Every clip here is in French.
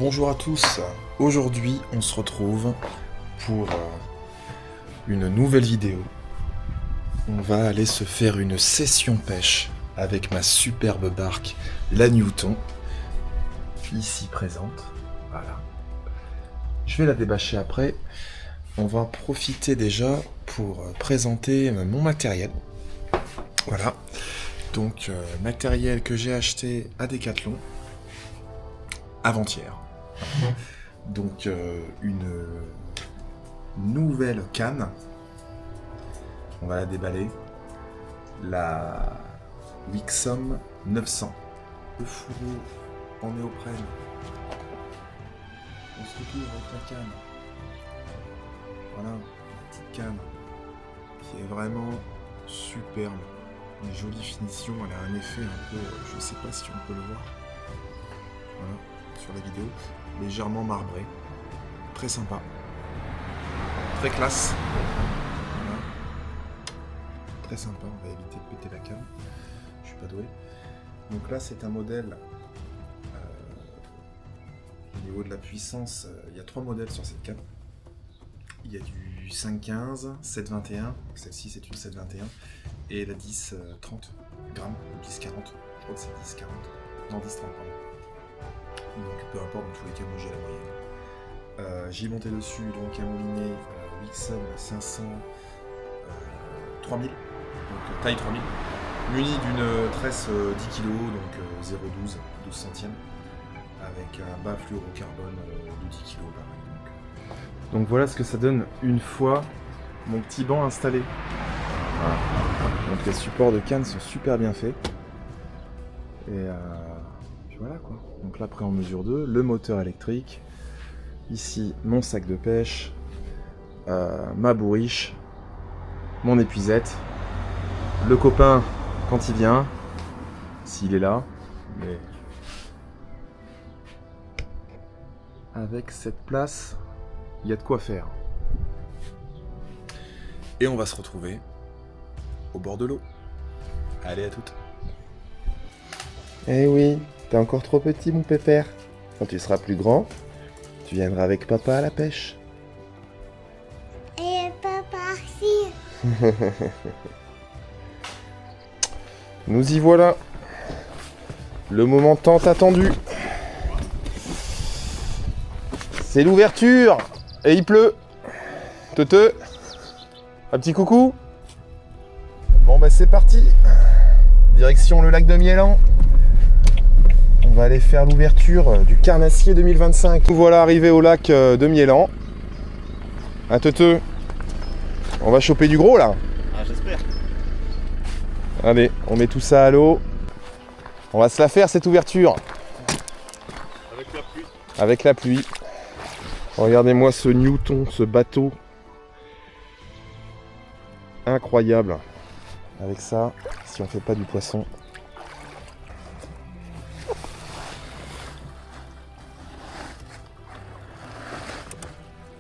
Bonjour à tous, aujourd'hui on se retrouve pour une nouvelle vidéo. On va aller se faire une session pêche avec ma superbe barque, la Newton, ici présente. Voilà. Je vais la débâcher après. On va en profiter déjà pour présenter mon matériel. Voilà. Donc matériel que j'ai acheté à Decathlon avant-hier. Donc une nouvelle canne. On va la déballer. La Wixom 900. Le fourreau en néoprène. On se retrouve avec la canne. Voilà, une petite canne qui est vraiment superbe. Une jolie finition, elle a un effet un peu, je sais pas si on peut le voir. Voilà, sur la vidéo, légèrement marbré. Très sympa. Très classe. Voilà. Très sympa, on va éviter de péter la canne. Je suis pas doué. Donc là, c'est un modèle. Au niveau de la puissance, il y a 3 modèles sur cette canne. Il y a du 5,15, 7,21, celle-ci c'est une 7,21, et la 10,30 grammes, ou 10,40, je crois que c'est 10,40, non 10,30 pardon. Donc peu importe, dans tous les cas, moi j'ai la moyenne. J'ai monté dessus donc un moulinet Wixom 500 3000, donc taille 3000, muni d'une tresse 10 kg, donc 0,12, 12 centièmes, avec un bas fluorocarbone de 10 kg pareil. Donc voilà ce que ça donne une fois mon petit banc installé. Voilà. Donc les supports de canne sont super bien faits. Et puis voilà quoi. Donc là après en mesure 2, le moteur électrique. Ici mon sac de pêche, ma bourriche, mon épuisette, le copain quand il vient, s'il est là, mais avec cette place, il y a de quoi faire. Et on va se retrouver au bord de l'eau. Allez, à toutes. Eh oui, t'es encore trop petit mon pépère. Quand tu seras plus grand, tu viendras avec papa à la pêche. Et papa aussi. Nous y voilà. Le moment tant attendu. C'est l'ouverture. Et il pleut. Teuteux. Un petit coucou. Bon bah c'est parti. Direction le lac de Miélan. On va aller faire l'ouverture du Carnassier 2025. Nous voilà arrivés au lac de Miélan. Un teuteux. On va choper du gros là. Ah, j'espère. Allez, on met tout ça à l'eau. On va se la faire cette ouverture. Avec la pluie. Avec la pluie. Regardez-moi ce Newton, ce bateau. Incroyable. Avec ça, si on fait pas du poisson.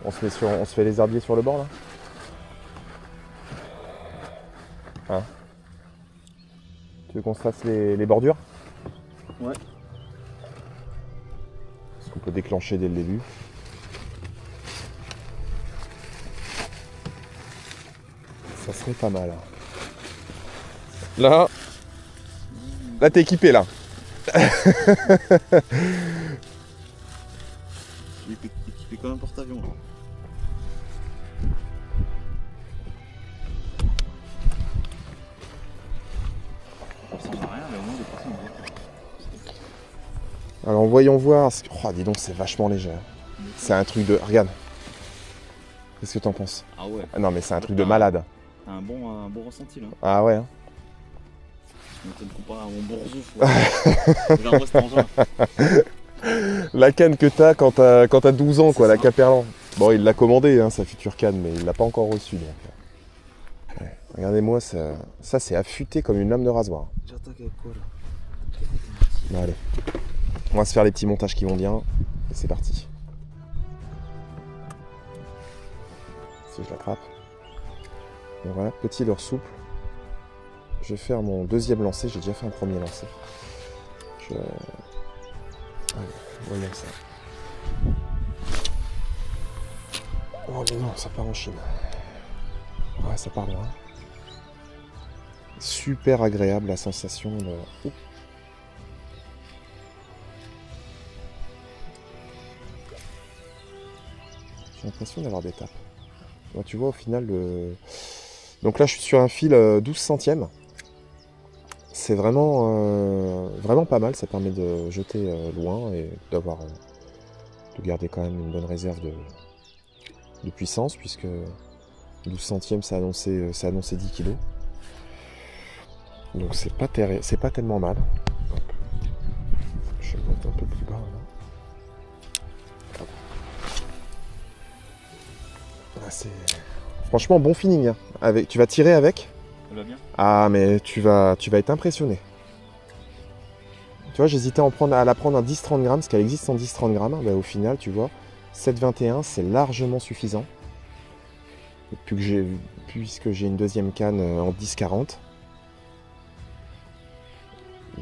On se fait les herbiers sur le bord là. Hein? Tu veux qu'on se fasse les bordures? Ouais. Est-ce qu'on peut déclencher dès le début? Ça serait pas mal. Là t'es équipé là. Il est équipé comme un porte-avions. Là. Ça ressemble à rien, mais au moins des poissons. Alors voyons voir. Oh dis donc c'est vachement léger. C'est un truc de... Regarde. Qu'est-ce que t'en penses? Ah ouais. Ah non mais c'est un truc de malade. T'as un bon ressenti là. Ah ouais hein. Tu me compares à mon bourgeois. Genre moi cet engin. La canne que t'as quand t'as 12 ans quoi, la Caperlan. Bon il l'a commandé hein, sa future canne, mais il l'a pas encore reçue donc. Ouais. Regardez-moi ça c'est affûté comme une lame de rasoir. J'attaque avec quoi là? Bon, allez. On va se faire les petits montages qui vont bien. Et c'est parti. Si je l'attrape. Et voilà, petit leurre souple. Je vais faire mon deuxième lancer, j'ai déjà fait un premier lancer. Allez, voyons ça. Oh mais non, ça part en Chine. Ouais, ça part loin. Super agréable la sensation de... Ouh. J'ai l'impression d'avoir des tapes. Bon, tu vois au final donc là je suis sur un fil 12 centièmes. C'est vraiment, vraiment pas mal, ça permet de jeter loin et d'avoir de garder quand même une bonne réserve de puissance, puisque 12 centièmes ça annonçait 10 kg. Donc c'est pas tellement mal. Hop. Je vais monter un peu plus bas là. Ah, c'est franchement bon feeling. Hein. Tu vas tirer avec. Ça va bien? Ah mais tu vas être impressionné. Tu vois, j'hésitais à la prendre en 10-30 grammes, parce qu'elle existe en 10-30 grammes. Bah, au final, tu vois, 7,21 c'est largement suffisant. Et puisque j'ai une deuxième canne en 10-40.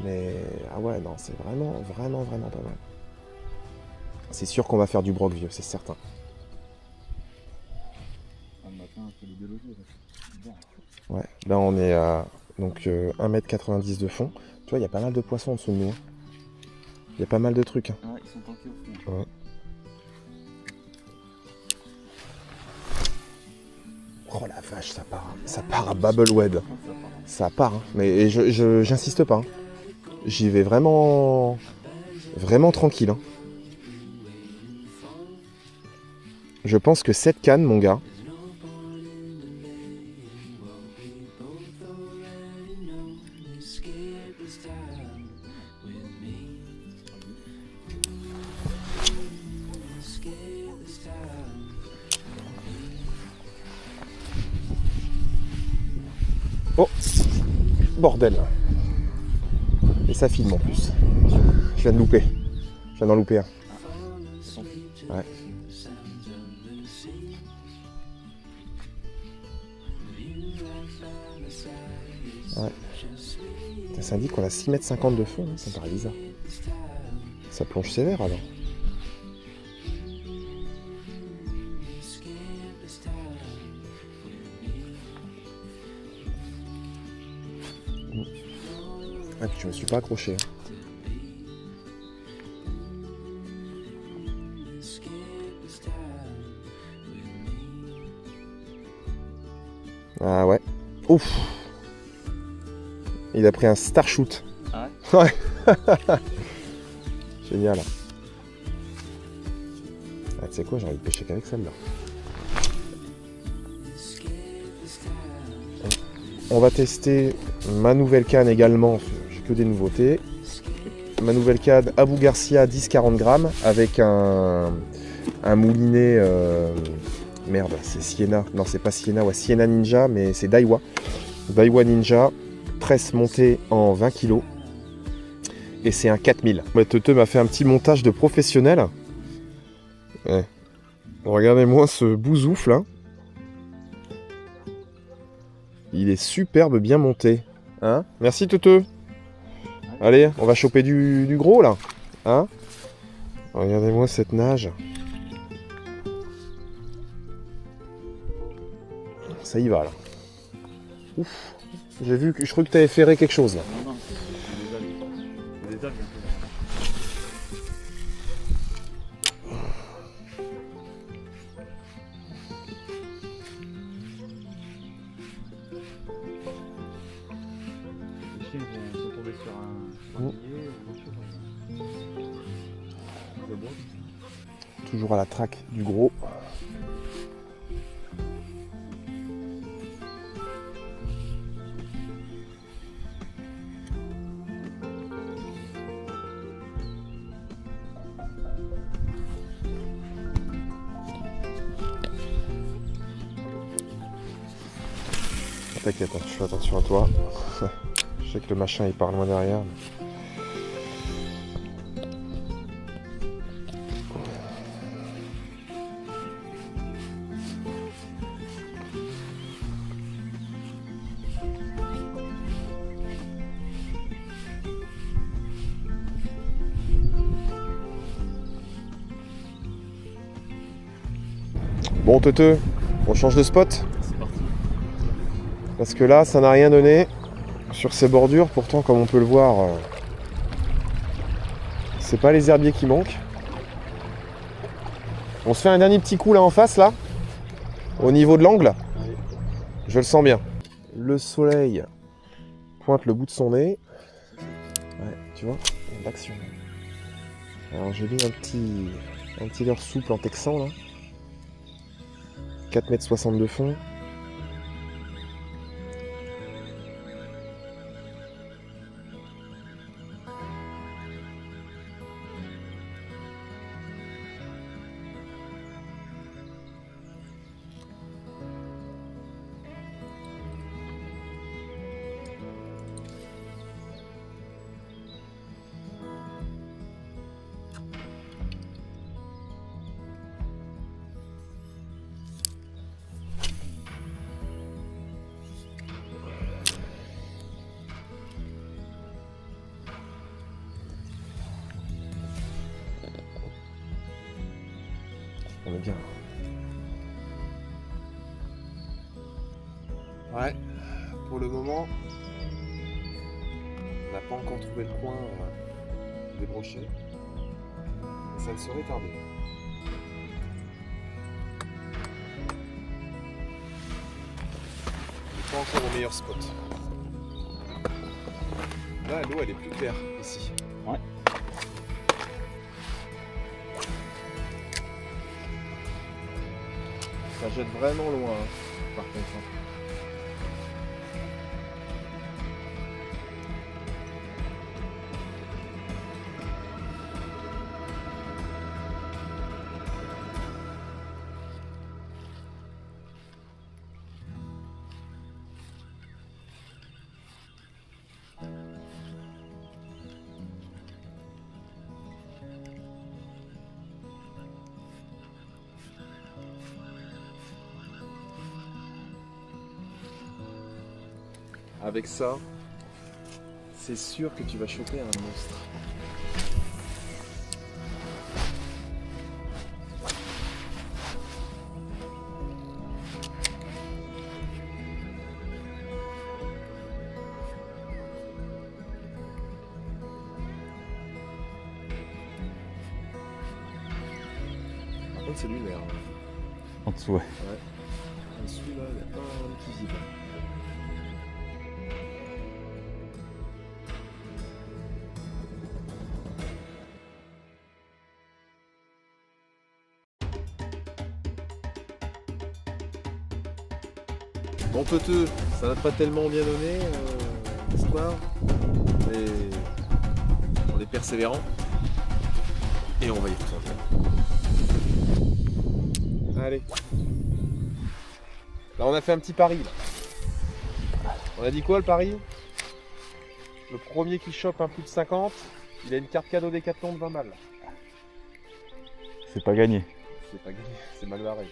Mais ah ouais, non, c'est vraiment pas mal. C'est sûr qu'on va faire du broc vieux, c'est certain. Le matin, un peu de biologie. Bien. Ouais, là on est à donc 1,90 m de fond. Tu vois, il y a pas mal de poissons en dessous de nous. Hein. Il y a pas mal de trucs. Hein. Ah, ils sont tankés au fond. Ouais. Oh la vache, ça part à Babelwed. Ça part, hein. Mais j'insiste pas. Hein. J'y vais vraiment tranquille. Hein. Je pense que cette canne, mon gars, oh, bordel. Et ça filme en plus. Je viens de louper. Je viens d'en louper un. Ouais. Ouais. Ça indique qu'on a 6,50 m de fond, hein. Ça me paraît bizarre. Ça plonge sévère alors. Ah, puis je me suis pas accroché. Ah ouais. Ouf. Il a pris un star shoot. Ah ouais. Génial. Ah, tu sais quoi, j'ai envie de pêcher qu'avec celle-là. On va tester ma nouvelle canne également. J'ai que des nouveautés. Ma nouvelle canne Abou Garcia 10-40 grammes avec un moulinet. Merde, c'est Sienna. Non, c'est pas Sienna. Ouais, Sienna Ninja, mais c'est Daiwa. Daiwa Ninja. Tresse montée en 20 kg. Et c'est un 4000. Teuteux m'a fait un petit montage de professionnel. Ouais. Regardez-moi ce bouzouf là. Il est superbe, bien monté. Hein? Merci Teuteux. Allez, on va choper du gros là. Hein? Regardez-moi cette nage. Ça y va là. Ouf. J'ai vu que je crois que tu avais ferré quelque chose là. Non, c'est des algues. C'est des algues. Les chiens sont tombés sur un billet ou autre chose. De bois. Toujours à la traque du gros. T'inquiète, je fais attention à toi. Je sais que le machin il part loin derrière. Bon, Teuteux, on change de spot. C'est parti. Parce que là, ça n'a rien donné sur ces bordures. Pourtant, comme on peut le voir, c'est pas les herbiers qui manquent. On se fait un dernier petit coup là en face, là, au niveau de l'angle. Allez. Je le sens bien. Le soleil pointe le bout de son nez. Ouais, tu vois, il y a de l'action. Alors j'ai mis un petit leurre souple en texan là. 4,60 m de fond. On est bien. Ouais, pour le moment, on n'a pas encore trouvé le coin débroché. Mais ça ne saurait tarder. On n'est pas encore au meilleur spot. Là, l'eau, elle est plus claire ici. Ouais. Ça jette vraiment loin, hein, par contre. Hein. Avec ça, c'est sûr que tu vas choper un monstre. Par contre, c'est lunaire. En dessous, ouais. Celui-là, il n'y a pas un petit visible. Bon Teuteux, ça n'a pas tellement bien donné l'histoire, mais on est persévérant et on va y retourner. Allez. Là on a fait un petit pari. Là. On a dit quoi le pari? Le premier qui chope un plus de 50, il a une carte cadeau Décathlon de 20 balles. C'est pas gagné. C'est pas gagné, c'est mal barré.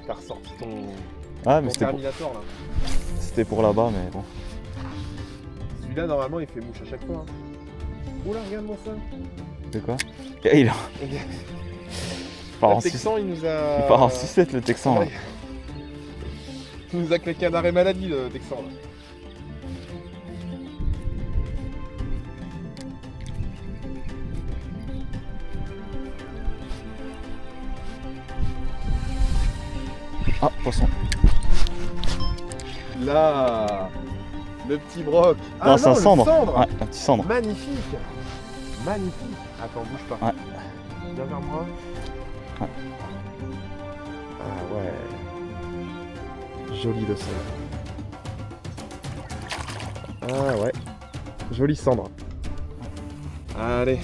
T'as ressorti ton Ah, mais c'était Terminator là. pour là-bas, mais bon. Celui-là normalement il fait mouche à chaque fois. Hein. Oula, regarde-moi ça. C'est quoi? Il part en Le Texan il nous a. Il part en sucette le Texan. Là. Il nous a claqué un arrêt maladie le Texan là. Ah, poisson. Là, le petit broc. Non, c'est un le cendre. Ouais, un petit cendre. Magnifique. Magnifique. Attends, bouge pas. Ouais. Viens vers moi. Ouais. Ah ouais. Joli le cendre. Ah ouais. Joli cendre. Allez.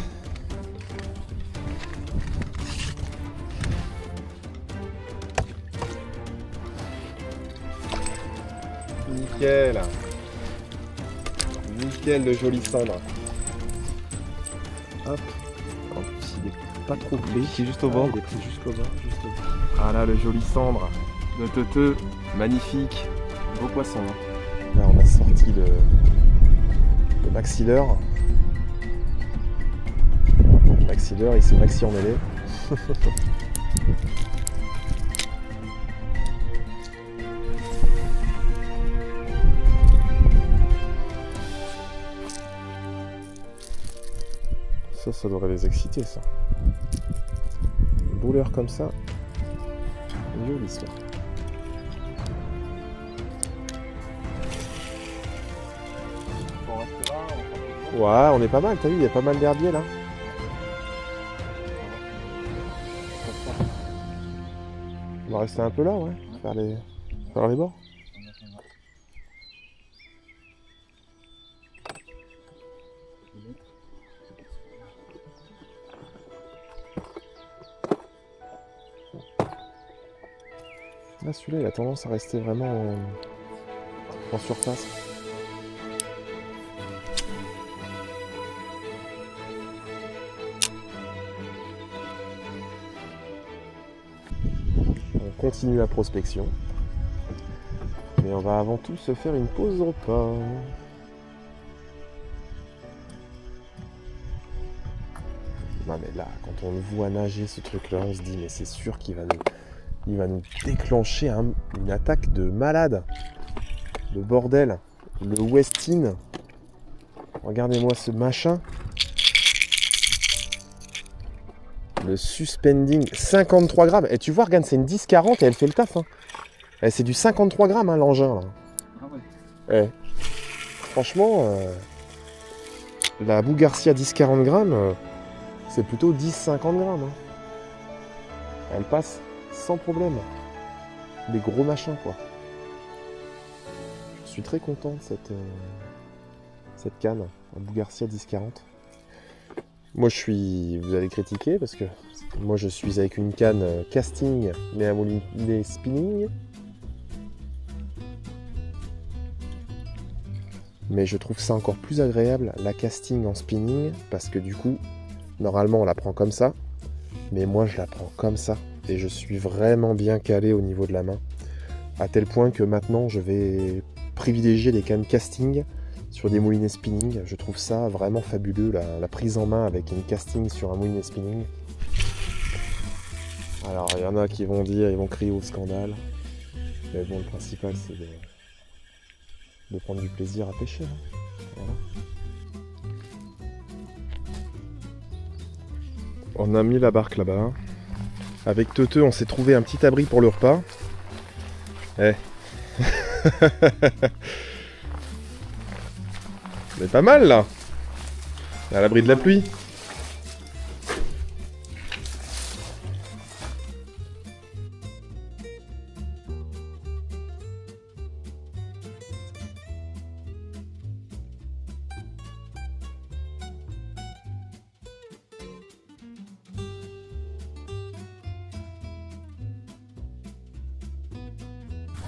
Nickel. Nickel le joli cendre. Hop. En plus il est pas trop clé. Qui est juste au bord. Il est pris jusqu'au bord. Ah là le joli cendre de Teuteux. Magnifique. Beau poisson. Hein. Là on a sorti le maxillaire. Maxi leurre, il s'est maxi emmêlé. Ça devrait les exciter, ça. Une bouleur comme ça. Jolie histoire. On reste là, on Ouais, on est pas mal, t'as vu, il y a pas mal d'herbiers là. On va rester un peu là, ouais. Faire les bords. Là, celui-là, il a tendance à rester vraiment en surface. On continue la prospection. Mais on va avant tout se faire une pause repas. Non mais là, quand on le voit nager ce truc-là, on se dit mais c'est sûr qu'il va nous déclencher une attaque de malade. Le bordel. Le Westin. Regardez-moi ce machin. Le suspending. 53 grammes. Et tu vois, regarde, c'est une 10-40 et elle fait le taf. Hein. Et c'est du 53 grammes, hein, l'engin. Là. Ah ouais. Franchement, la Bougarcia 10-40 grammes, c'est plutôt 10-50 grammes. Hein. Elle passe sans problème. Des gros machins, quoi. Je suis très content de cette canne, un Bougarcia 10-40. Moi, vous allez critiquer parce que moi, je suis avec une canne casting, mais à moulinet spinning. Mais je trouve ça encore plus agréable, la casting en spinning, parce que du coup, normalement, on la prend comme ça, mais moi, je la prends comme ça. Et je suis vraiment bien calé au niveau de la main, à tel point que maintenant je vais privilégier les cannes casting sur des moulinets spinning. Je trouve ça vraiment fabuleux, la prise en main avec une casting sur un moulinet spinning. Alors il y en a qui vont dire, ils vont crier au scandale, mais bon, le principal c'est de prendre du plaisir à pêcher. Hein. Voilà. On a mis la barque là-bas. Avec Teuteux, on s'est trouvé un petit abri pour le repas. Eh. C'est pas mal là. À l'abri de la pluie.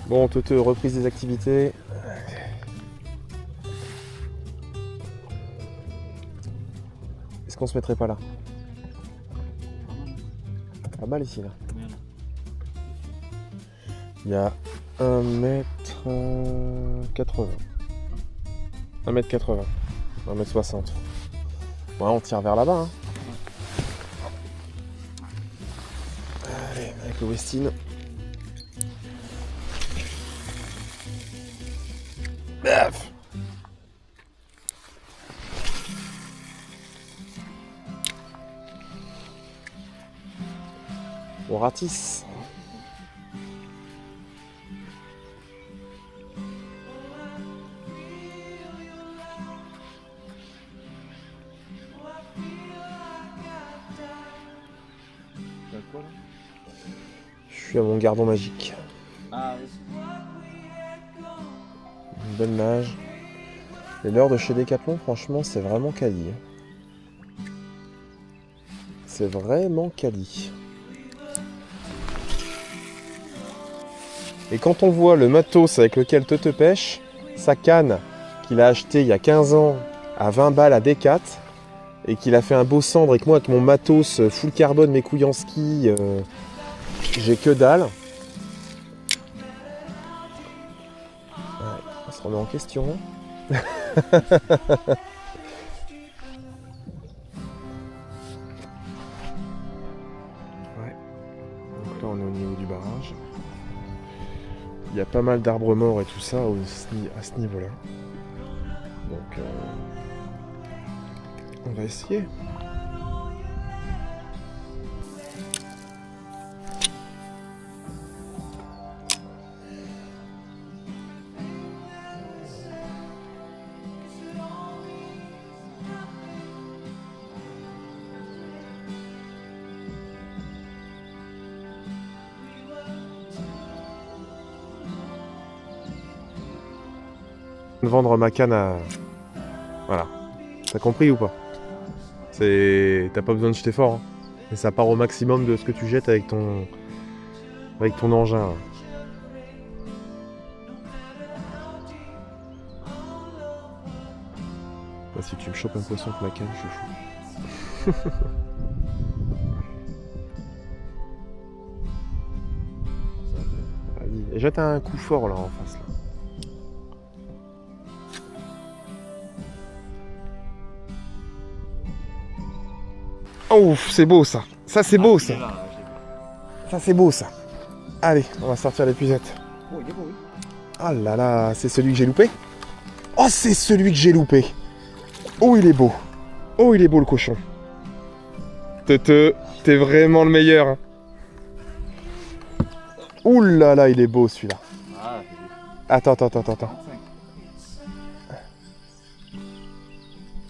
Bon, Teuteux, reprise des activités. Est-ce qu'on se mettrait pas là? Pas mal ici là. Il y a 1m80. 1m80. 1m60. Ouais, on tire vers là-bas. Hein. Allez, avec le Westin. Baf. On ratisse. Je suis à mon gardon magique. Ah oui. Une belle nage. Les leurres de chez Decathlon, franchement, c'est vraiment quali. C'est vraiment quali. Et quand on voit le matos avec lequel Teuteux pêche, sa canne qu'il a acheté il y a 15 ans à 20 balles à Decat, et qu'il a fait un beau cendre et que moi avec mon matos full carbone, mes couilles en ski, j'ai que dalle. Ouais, on se remet en question. Là on est au niveau du barrage. Il y a pas mal d'arbres morts et tout ça à ce niveau-là. Donc on va essayer. Vendre ma canne à... Voilà. T'as compris ou pas? T'as pas besoin de jeter fort. Hein. Et ça part au maximum de ce que tu jettes avec ton engin. Là. Bah, si tu me chopes un poisson avec ma canne, je suis fou. Vas-y. Et jette un coup fort là en face. Là. Oh, c'est beau ça. Ça c'est beau ça. Ça c'est beau ça. Allez, on va sortir l'épuisette. Oh, il est beau, oui. Ah là là, c'est celui que j'ai loupé. Oh, c'est celui que j'ai loupé. Oh, il est beau. Oh, il est beau le cochon. T'es vraiment le meilleur. Hein. Ouh là là, il est beau celui-là. Ah, attends.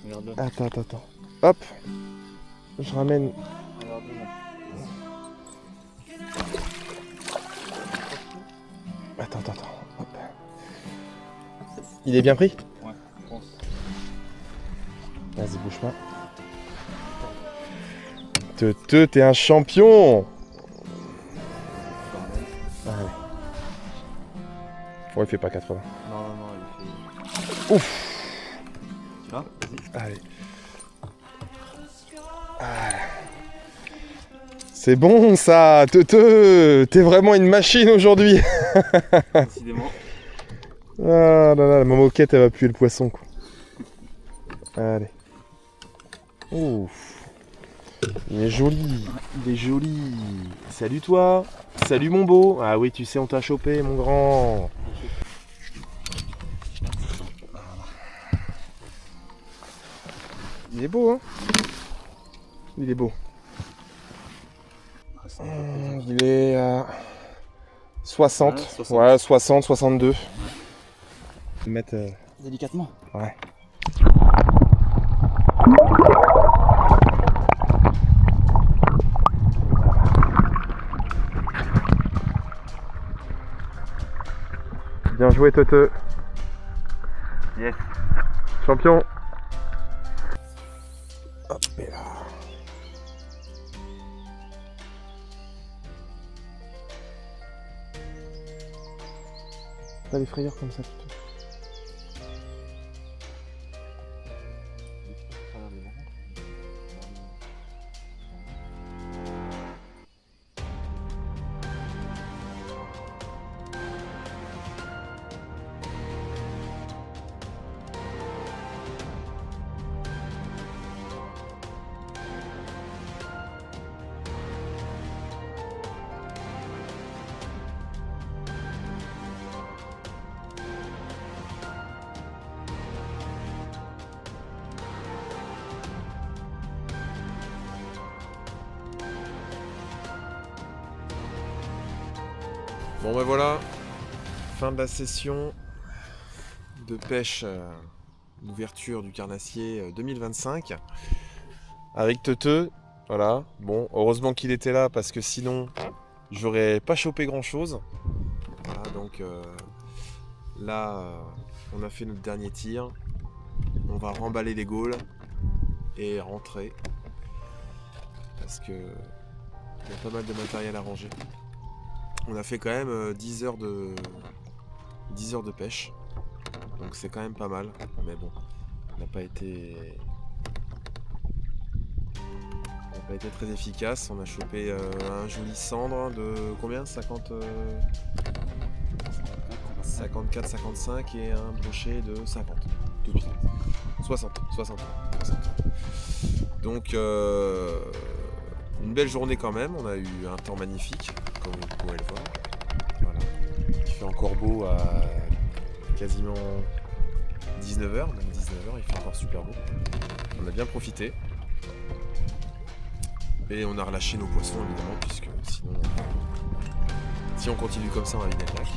Regarde-le. Attends. Hop. Je ramène. Attends. Hop. Il est bien pris? Ouais, je pense. Vas-y, bouge pas. T'es un champion! Allez. Ouais, il fait pas 80. Non, il fait... Ouf! Tu vas? Vas-y. Allez. Voilà. C'est bon ça, t'es vraiment une machine aujourd'hui. Décidément. Ah là là, la moquette elle va puer le poisson quoi. Allez. Ouf. Il est joli. Salut toi. Salut mon beau. Ah oui, tu sais, on t'a chopé mon grand. Il est beau hein. Il est beau. Il est à 60. 60. Ouais, 60, 62. Mettre. Délicatement. Ouais. Bien joué, Tote. Yes. Champion. Hop et là. Pas des frayeurs comme ça, Tote. Bon ben voilà, fin de la session de pêche, d'ouverture du carnassier 2025 avec Teuteux, voilà. Bon, heureusement qu'il était là parce que sinon j'aurais pas chopé grand chose. Voilà, donc là on a fait notre dernier tir, on va remballer les gaules et rentrer parce que il y a pas mal de matériel à ranger. On a fait quand même 10 heures de pêche, donc c'est quand même pas mal, mais bon, on n'a pas été très efficace. On a chopé un joli cendre de combien, 54, 55 et un brochet de 50. 60. Donc une belle journée quand même, on a eu un temps magnifique. comme vous pouvez le voir. Voilà. Il fait encore beau à quasiment 19h, même 19h, il fait encore super beau. On a bien profité. Et on a relâché nos poissons évidemment, puisque sinon, si on continue comme ça, on va vider le lac.